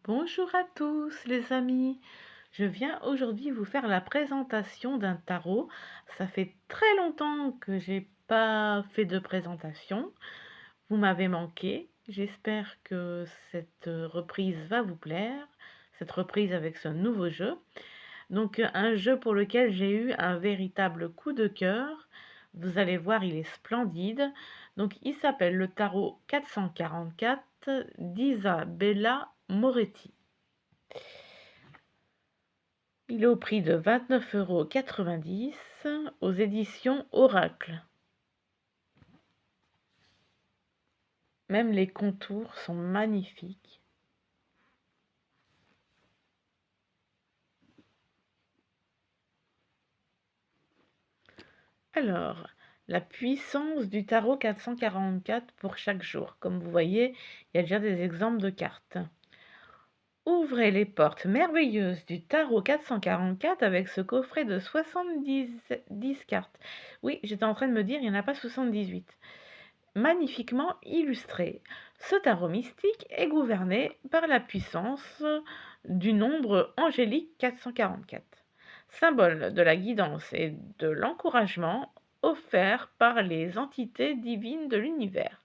Bonjour à tous les amis, je viens aujourd'hui vous faire la présentation d'un tarot. Ça fait très longtemps que j'ai pas fait de présentation, vous m'avez manqué. J'espère que cette reprise va vous plaire, cette reprise avec ce nouveau jeu. Donc un jeu pour lequel j'ai eu un véritable coup de cœur. Vous allez voir, il est splendide. Donc il s'appelle le tarot 444 d'Isabella Moretti. Il est au prix de 29,90 € aux éditions Oracle. Même les contours sont magnifiques. Alors, la puissance du tarot 444 pour chaque jour. Comme vous voyez, il y a déjà des exemples de cartes. Ouvrez les portes merveilleuses du tarot 444 avec ce coffret de 70 cartes. Oui, j'étais en train de me dire, il n'y en a pas 78. Magnifiquement illustré. Ce tarot mystique est gouverné par la puissance du nombre angélique 444, symbole de la guidance et de l'encouragement offert par les entités divines de l'univers.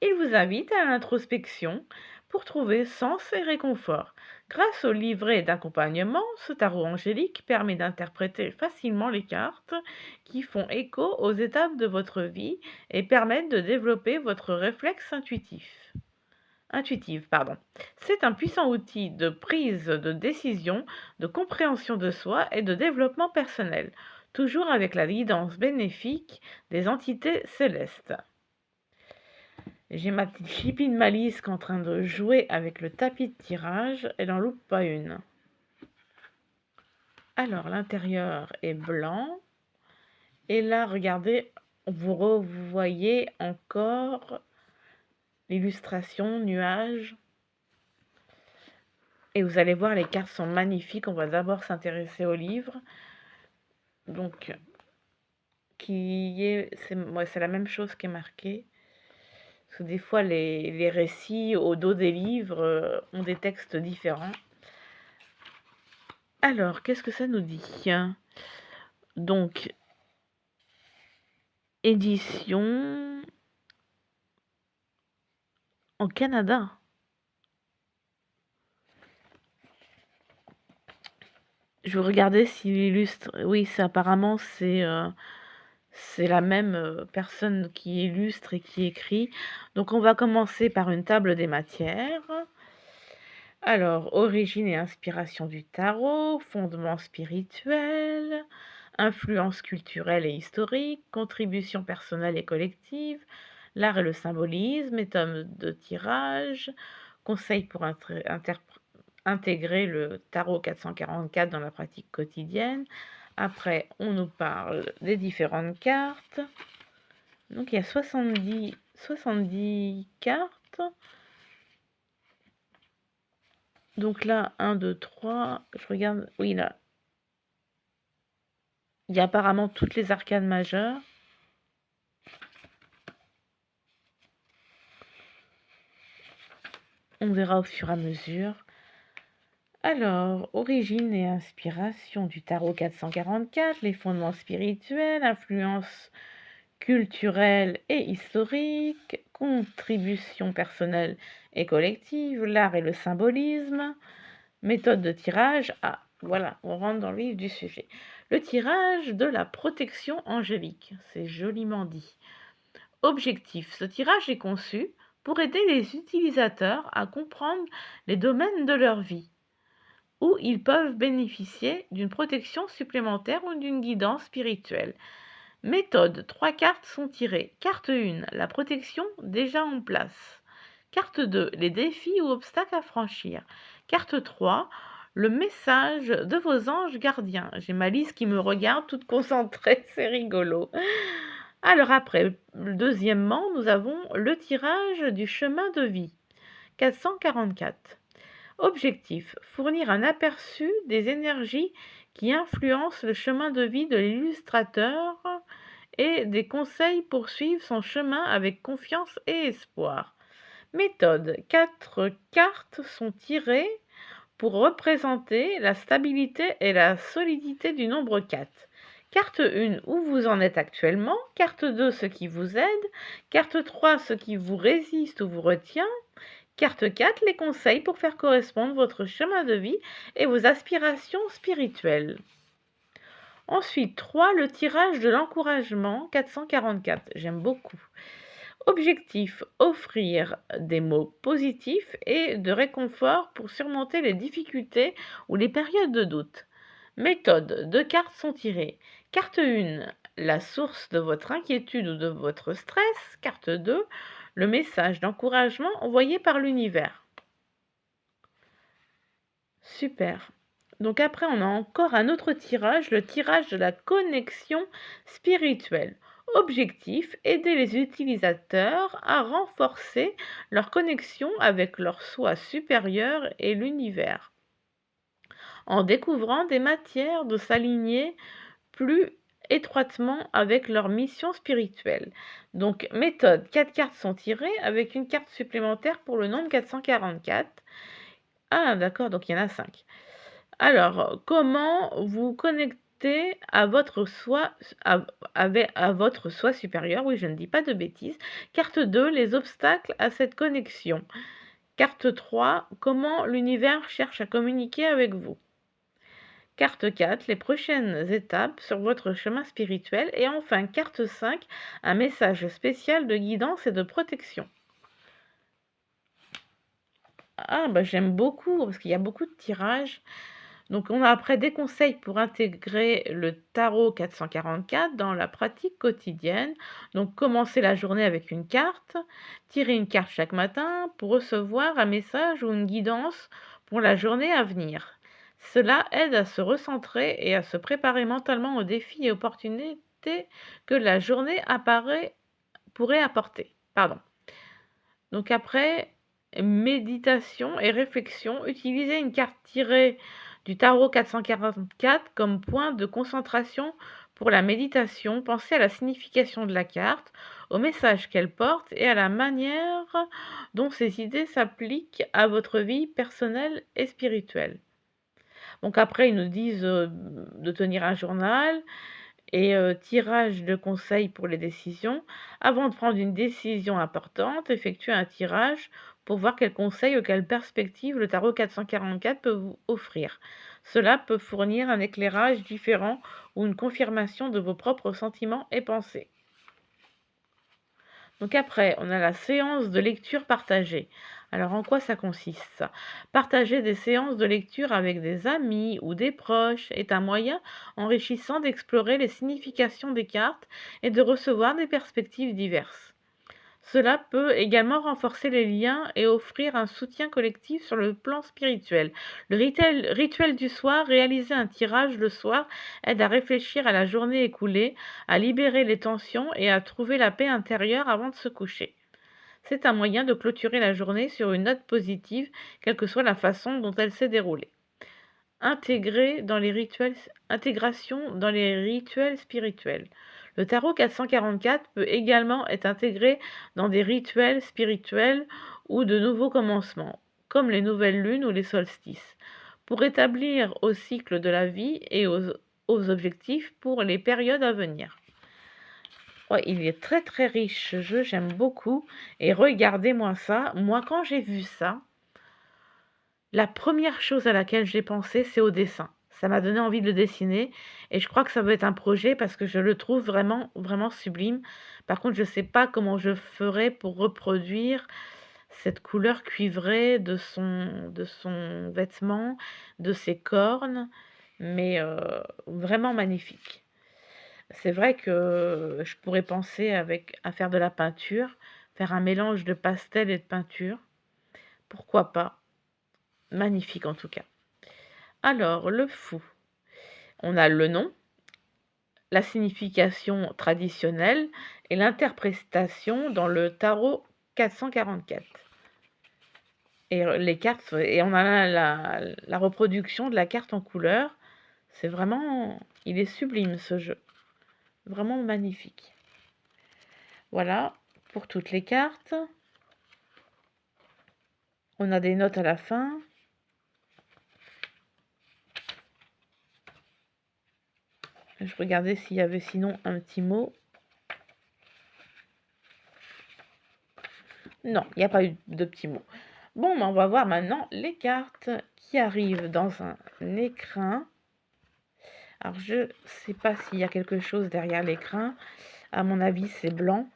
Il vous invite à l'introspection pour trouver sens et réconfort. Grâce au livret d'accompagnement, ce tarot angélique permet d'interpréter facilement les cartes qui font écho aux étapes de votre vie et permettent de développer votre réflexe intuitive. C'est un puissant outil de prise de décision, de compréhension de soi et de développement personnel, toujours avec la guidance bénéfique des entités célestes. J'ai ma petite chipine Malice en train de jouer avec le tapis de tirage. Elle n'en loupe pas une. Alors, l'intérieur est blanc. Et là, regardez, vous voyez encore l'illustration nuage. Et vous allez voir, les cartes sont magnifiques. On va d'abord s'intéresser au livre. Donc, c'est la même chose qui est marquée. Parce que des fois, les récits au dos des livres ont des textes différents. Alors, qu'est-ce que ça nous dit? Donc, édition en Canada. Je vais regarder s'il illustre. Oui, apparemment, c'est la même personne qui illustre et qui écrit. Donc, on va commencer par une table des matières. Alors, origine et inspiration du tarot, fondement spirituel, influence culturelle et historique, contribution personnelle et collective, l'art et le symbolisme, méthode de tirage, conseils pour intégrer le tarot 444 dans la pratique quotidienne. Après, on nous parle des différentes cartes. Donc, il y a 70 cartes. Donc là, 1, 2, 3, je regarde, oui, là, il y a apparemment toutes les arcanes majeures. On verra au fur et à mesure. Alors, origine et inspiration du tarot 444, les fondements spirituels, influence culturelle et historique, contribution personnelle et collective, l'art et le symbolisme, méthode de tirage. Ah, voilà, on rentre dans le vif du sujet. Le tirage de la protection angélique, c'est joliment dit. Objectif, ce tirage est conçu pour aider les utilisateurs à comprendre les domaines de leur vie où ils peuvent bénéficier d'une protection supplémentaire ou d'une guidance spirituelle. Méthode, 3 cartes sont tirées. Carte 1, la protection déjà en place. Carte 2, les défis ou obstacles à franchir. Carte 3, le message de vos anges gardiens. J'ai ma liste qui me regarde toute concentrée, c'est rigolo. Alors après, deuxièmement, nous avons le tirage du chemin de vie. 444. Objectif, fournir un aperçu des énergies qui influencent le chemin de vie de l'illustrateur et des conseils pour suivre son chemin avec confiance et espoir. Méthode, 4 cartes sont tirées pour représenter la stabilité et la solidité du nombre 4. Carte 1, où vous en êtes actuellement. Carte 2, ce qui vous aide. Carte 3, ce qui vous résiste ou vous retient. Carte 4, les conseils pour faire correspondre votre chemin de vie et vos aspirations spirituelles. Ensuite, 3, le tirage de l'encouragement, 444. J'aime beaucoup. Objectif, offrir des mots positifs et de réconfort pour surmonter les difficultés ou les périodes de doute. Méthode, 2 cartes sont tirées. Carte 1, la source de votre inquiétude ou de votre stress. Carte 2, le message d'encouragement envoyé par l'univers. Super. Donc après, on a encore un autre tirage, le tirage de la connexion spirituelle. Objectif, aider les utilisateurs à renforcer leur connexion avec leur soi supérieur et l'univers, en découvrant des matières de s'aligner plus étroitement avec leur mission spirituelle. Donc, méthode, 4 cartes sont tirées avec une carte supplémentaire pour le nombre 444. Ah, d'accord, donc il y en a 5. Alors, comment vous connecter à votre soi, à votre soi supérieur? Oui, je ne dis pas de bêtises. Carte 2, les obstacles à cette connexion. Carte 3, comment l'univers cherche à communiquer avec vous. Carte 4, les prochaines étapes sur votre chemin spirituel. Et enfin, carte 5, un message spécial de guidance et de protection. Ah, bah j'aime beaucoup, parce qu'il y a beaucoup de tirages. Donc, on a après des conseils pour intégrer le tarot 444 dans la pratique quotidienne. Donc, commencer la journée avec une carte, tirer une carte chaque matin pour recevoir un message ou une guidance pour la journée à venir. Cela aide à se recentrer et à se préparer mentalement aux défis et opportunités que la journée pourrait apporter. Pardon. Donc après, méditation et réflexion, utilisez une carte tirée du tarot 444 comme point de concentration pour la méditation. Pensez à la signification de la carte, au message qu'elle porte et à la manière dont ces idées s'appliquent à votre vie personnelle et spirituelle. Donc après, ils nous disent de tenir un journal et tirage de conseils pour les décisions. Avant de prendre une décision importante, effectuez un tirage pour voir quels conseils ou quelles perspectives le tarot 444 peut vous offrir. Cela peut fournir un éclairage différent ou une confirmation de vos propres sentiments et pensées. Donc après, on a la séance de lecture partagée. Alors en quoi ça consiste? Partager des séances de lecture avec des amis ou des proches est un moyen enrichissant d'explorer les significations des cartes et de recevoir des perspectives diverses. Cela peut également renforcer les liens et offrir un soutien collectif sur le plan spirituel. Le rituel du soir, réaliser un tirage le soir, aide à réfléchir à la journée écoulée, à libérer les tensions et à trouver la paix intérieure avant de se coucher. C'est un moyen de clôturer la journée sur une note positive, quelle que soit la façon dont elle s'est déroulée. Intégration dans les rituels spirituels. Le tarot 444 peut également être intégré dans des rituels spirituels ou de nouveaux commencements, comme les nouvelles lunes ou les solstices, pour établir au cycle de la vie et aux objectifs pour les périodes à venir. Ouais, il est très très riche ce jeu, j'aime beaucoup. Et regardez-moi ça, moi quand j'ai vu ça, la première chose à laquelle j'ai pensé, c'est au dessin. Ça m'a donné envie de le dessiner et je crois que ça va être un projet parce que je le trouve vraiment, vraiment sublime. Par contre, je ne sais pas comment je ferai pour reproduire cette couleur cuivrée de son vêtement, de ses cornes, mais vraiment magnifique. C'est vrai que je pourrais penser à faire de la peinture, faire un mélange de pastel et de peinture. Pourquoi pas? Magnifique en tout cas. Alors, le fou. On a le nom, la signification traditionnelle et l'interprétation dans le tarot 444. Et les cartes, et on a la reproduction de la carte en couleur. C'est vraiment, il est sublime ce jeu. Vraiment magnifique. Voilà pour toutes les cartes. On a des notes à la fin. Je regardais s'il y avait sinon un petit mot. Non, il n'y a pas eu de petit mot. Bon, on va voir maintenant les cartes qui arrivent dans un écrin. Alors, je sais pas s'il y a quelque chose derrière l'écrin. À mon avis, c'est blanc.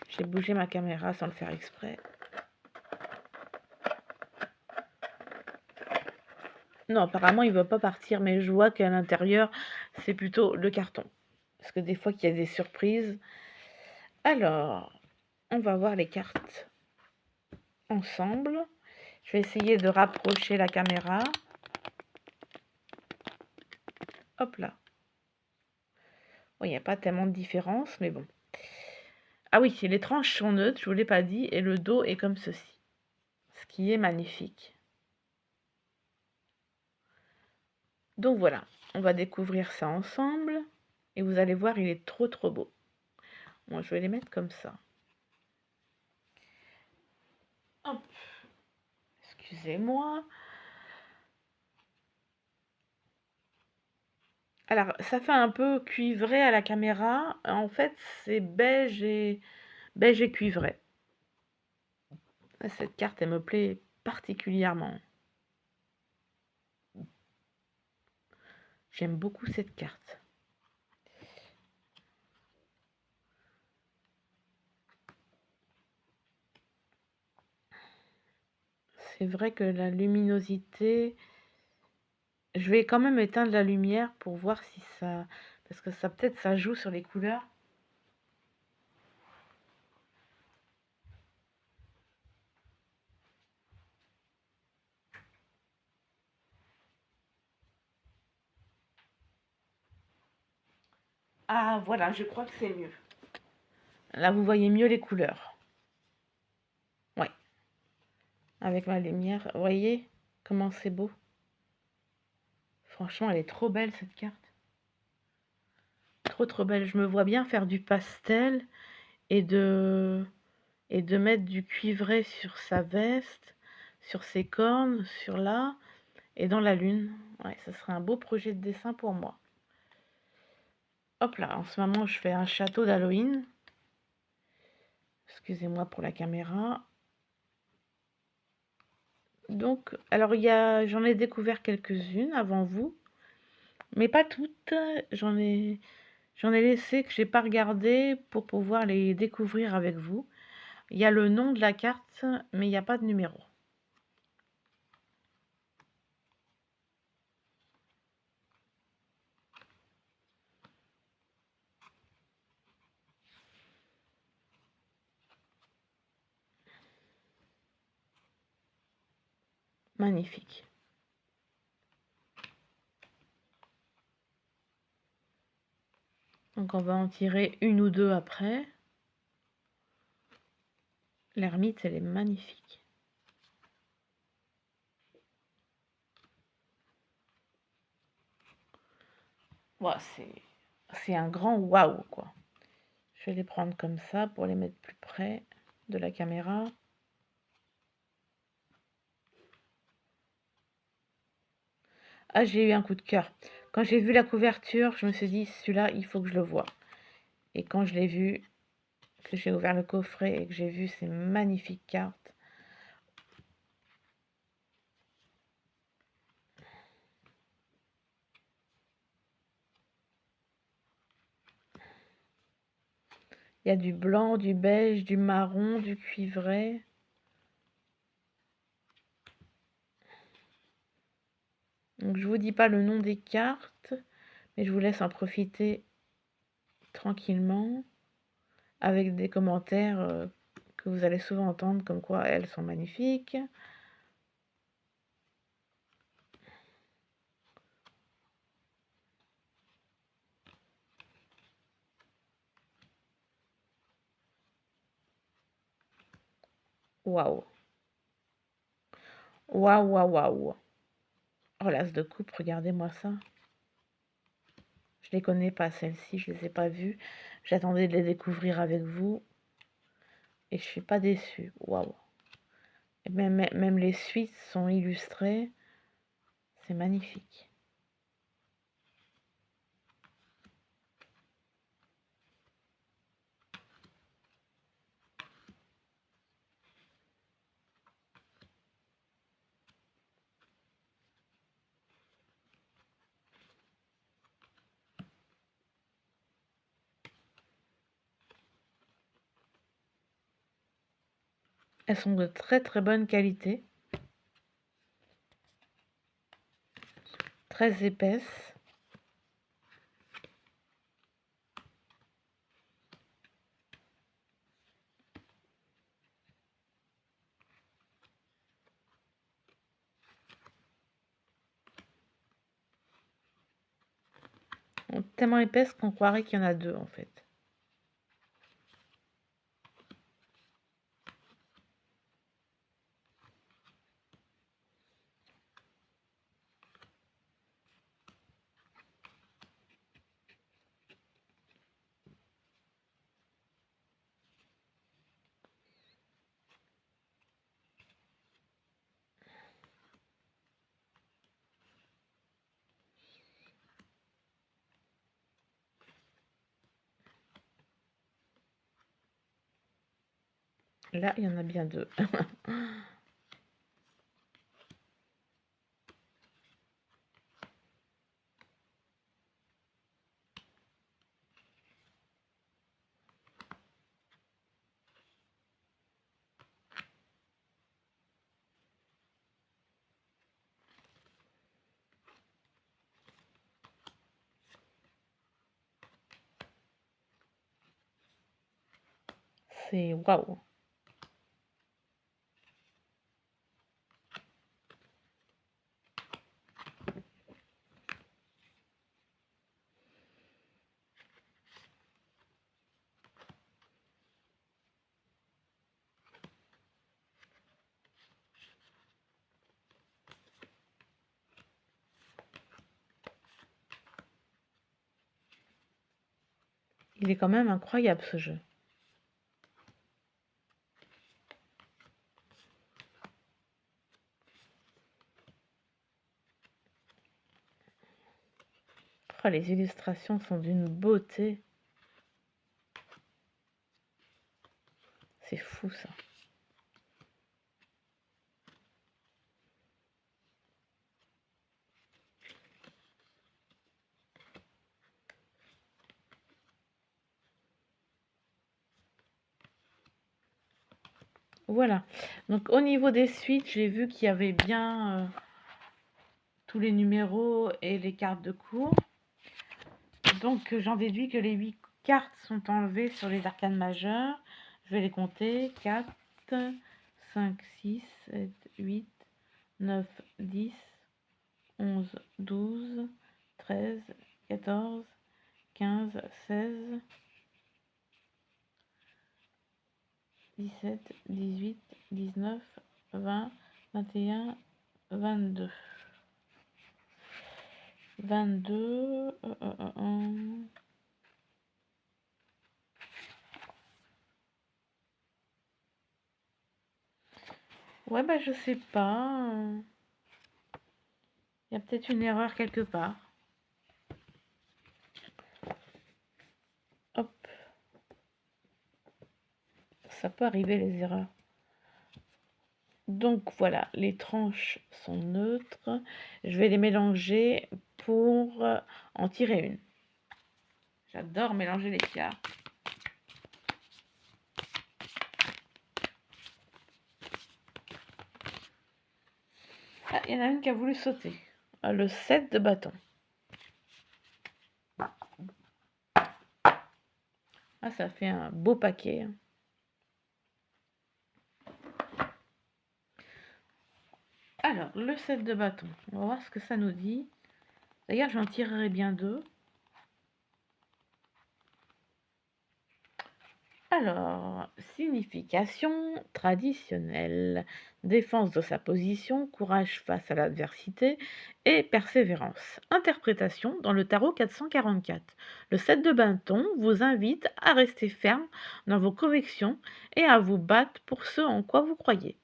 J'ai bougé ma caméra sans le faire exprès. Non, apparemment, il ne veut pas partir, mais je vois qu'à l'intérieur, c'est plutôt le carton. Parce que des fois, qu'il y a des surprises. Alors, on va voir les cartes ensemble. Je vais essayer de rapprocher la caméra. Hop là. Bon, il n'y a pas tellement de différence, mais bon. Ah oui, les tranches sont neutres, je ne vous l'ai pas dit, et le dos est comme ceci. Ce qui est magnifique. Donc voilà, on va découvrir ça ensemble. Et vous allez voir, il est trop trop beau. Moi, je vais les mettre comme ça. Hop. Excusez-moi. Alors, ça fait un peu cuivré à la caméra. En fait, c'est beige et cuivré. Cette carte, elle me plaît particulièrement. J'aime beaucoup cette carte. C'est vrai que la luminosité... Je vais quand même éteindre la lumière pour voir si ça... Parce que ça peut-être ça joue sur les couleurs. Ah voilà, je crois que c'est mieux. Là, vous voyez mieux les couleurs. Ouais. Avec ma lumière, vous voyez comment c'est beau. Franchement, elle est trop belle cette carte. Trop trop belle. Je me vois bien faire du pastel et de mettre du cuivré sur sa veste, sur ses cornes, sur là et dans la lune. Ouais, ça serait un beau projet de dessin pour moi. Hop là, en ce moment, je fais un château d'Halloween. Excusez-moi pour la caméra. Donc, alors j'en ai découvert quelques-unes avant vous, mais pas toutes. J'en ai laissé que j'ai pas regardé pour pouvoir les découvrir avec vous. Il y a le nom de la carte, mais il n'y a pas de numéro. Magnifique. Donc on va en tirer une ou deux après. L'ermite, elle est magnifique. Ouais, c'est un grand waouh, quoi. Je vais les prendre comme ça pour les mettre plus près de la caméra. Ah, j'ai eu un coup de cœur. Quand j'ai vu la couverture, je me suis dit, celui-là, il faut que je le voie. Et quand je l'ai vu, que j'ai ouvert le coffret et que j'ai vu ces magnifiques cartes, il y a du blanc, du beige, du marron, du cuivré. Donc je vous dis pas le nom des cartes, mais je vous laisse en profiter tranquillement avec des commentaires que vous allez souvent entendre comme quoi elles sont magnifiques. Waouh. Waouh, waouh, waouh. Oh, l'as de coupe, regardez-moi ça. Je les connais pas, celles-ci, je les ai pas vues. J'attendais de les découvrir avec vous. Et je suis pas déçue. Waouh. Et même les suites sont illustrées. C'est magnifique. Elles sont de très très bonne qualité, très épaisses. Tellement épaisses qu'on croirait qu'il y en a deux en fait. Là, il y en a bien deux. C'est waouh. Il est quand même incroyable ce jeu. Oh, les illustrations sont d'une beauté. C'est fou ça. Voilà. Donc au niveau des suites, j'ai vu qu'il y avait bien tous les numéros et les cartes de cours. Donc j'en déduis que les 8 cartes sont enlevées sur les arcanes majeures. Je vais les compter. 4, 5, 6, 7, 8, 9, 10, 11, 12, 13, 14, 15, 16, 17, 18, 19, 20, 21, 22. 22. Ouais, bah je sais pas. Il y a peut-être une erreur quelque part. Hop. Ça peut arriver les erreurs. Donc voilà, les tranches sont neutres. Je vais les mélanger pour en tirer une. J'adore mélanger les cartes. Ah, il y en a une qui a voulu sauter. Ah, le 7 de bâton. Ah, ça fait un beau paquet. Alors, le 7 de bâton. On va voir ce que ça nous dit. D'ailleurs, j'en tirerai bien deux. Alors, signification traditionnelle, défense de sa position, courage face à l'adversité et persévérance. Interprétation dans le tarot 444. Le 7 de bâton vous invite à rester ferme dans vos convictions et à vous battre pour ce en quoi vous croyez,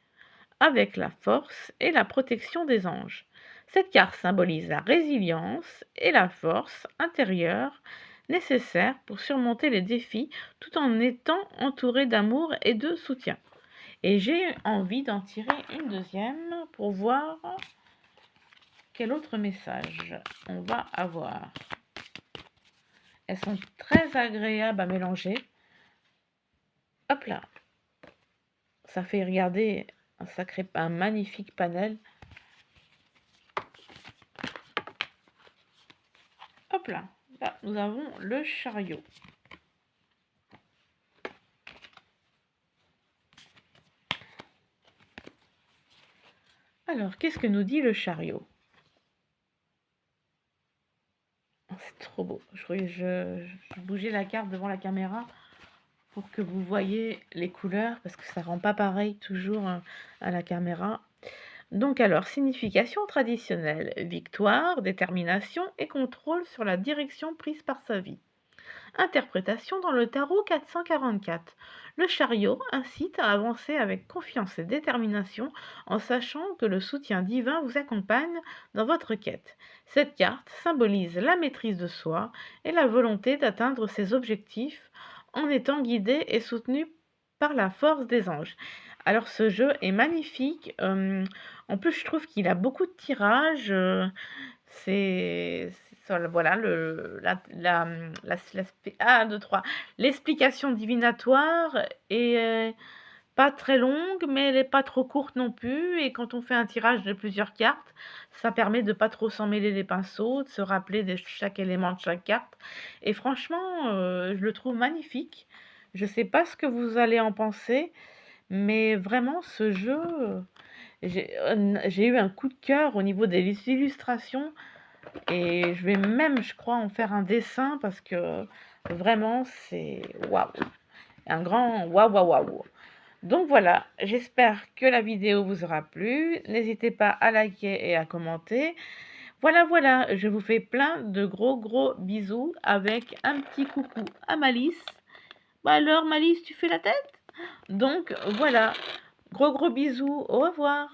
avec la force et la protection des anges. Cette carte symbolise la résilience et la force intérieure nécessaires pour surmonter les défis tout en étant entouré d'amour et de soutien. Et j'ai envie d'en tirer une deuxième pour voir quel autre message on va avoir. Elles sont très agréables à mélanger. Hop là, ça fait regarder un magnifique panel. Hop là, là nous avons le chariot. Alors, qu'est-ce que nous dit le chariot? C'est trop beau. Je bougeais la carte devant la caméra pour que vous voyez les couleurs, parce que ça rend pas pareil toujours à la caméra. Donc alors, signification traditionnelle, victoire, détermination et contrôle sur la direction prise par sa vie. Interprétation dans le tarot 444. Le chariot incite à avancer avec confiance et détermination en sachant que le soutien divin vous accompagne dans votre quête. Cette carte symbolise la maîtrise de soi et la volonté d'atteindre ses objectifs en étant guidé et soutenu par la force des anges. Alors ce jeu est magnifique. En plus, je trouve qu'il a beaucoup de tirages. Voilà l'explication divinatoire est pas très longue, mais elle est pas trop courte non plus. Et quand on fait un tirage de plusieurs cartes, ça permet de pas trop s'en mêler les pinceaux, de se rappeler de chaque élément de chaque carte. Et franchement, je le trouve magnifique. Je sais pas ce que vous allez en penser, mais vraiment ce jeu, j'ai eu un coup de cœur au niveau des illustrations. Et je vais même, je crois, en faire un dessin parce que vraiment, c'est waouh! Un grand waouh, waouh, waouh! Donc voilà, j'espère que la vidéo vous aura plu. N'hésitez pas à liker et à commenter. Voilà, voilà, je vous fais plein de gros bisous avec un petit coucou à Malice. Bah alors, Malice, tu fais la tête? Donc voilà, gros bisous, au revoir!